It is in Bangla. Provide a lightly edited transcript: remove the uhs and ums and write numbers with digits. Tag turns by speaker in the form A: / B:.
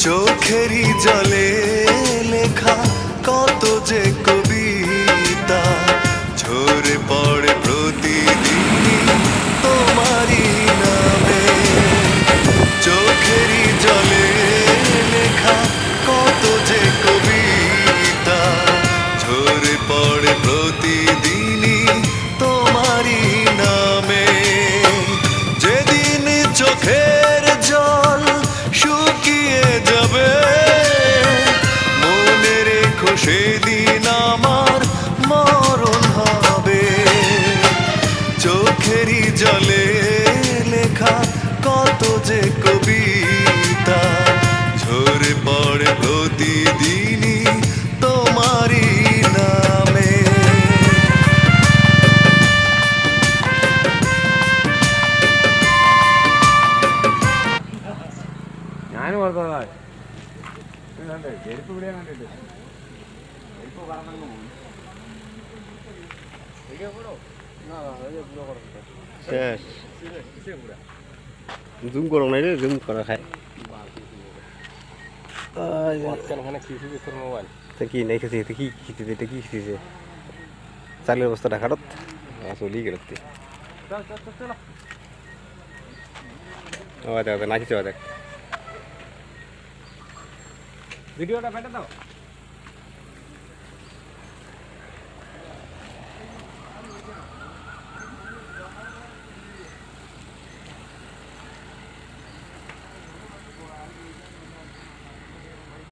A: চোখেরই জলে লেখা কত যে কবিতা ঝরে পড়ে প্রতিদিনই তোমারই নামে। চোখেরই জলে লেখা কত যে কবিতা ঝরে পড়ে প্রতিদিনই তোমারই নামে। যেদিন চোখের জল শুকিয়ে যাবে মনে রেখো সেদিন আমার মরণ হবে। চোখেরই জলে লেখা কত যে কবিতা ঝরে পড়ে প্রতিদিনই তোমারই নামে।
B: ഞാൻ ഓർത്തതാ ചെരുപ്പ് ഇവിടെ കണ്ടിട്ട് ചെരുപ്പ് പറഞ്ഞു
C: শেষ জুম করো নাই রে, জুম করা খায়
B: মোবাইল
C: কি নাই খেয়েছে, কি খেতেছে, এটা কি খেতেছে চালের অবস্থাটা খারাপ চলি গেল দেখ না কিছু দেখ
B: ভিডিওটা পেটে দাও।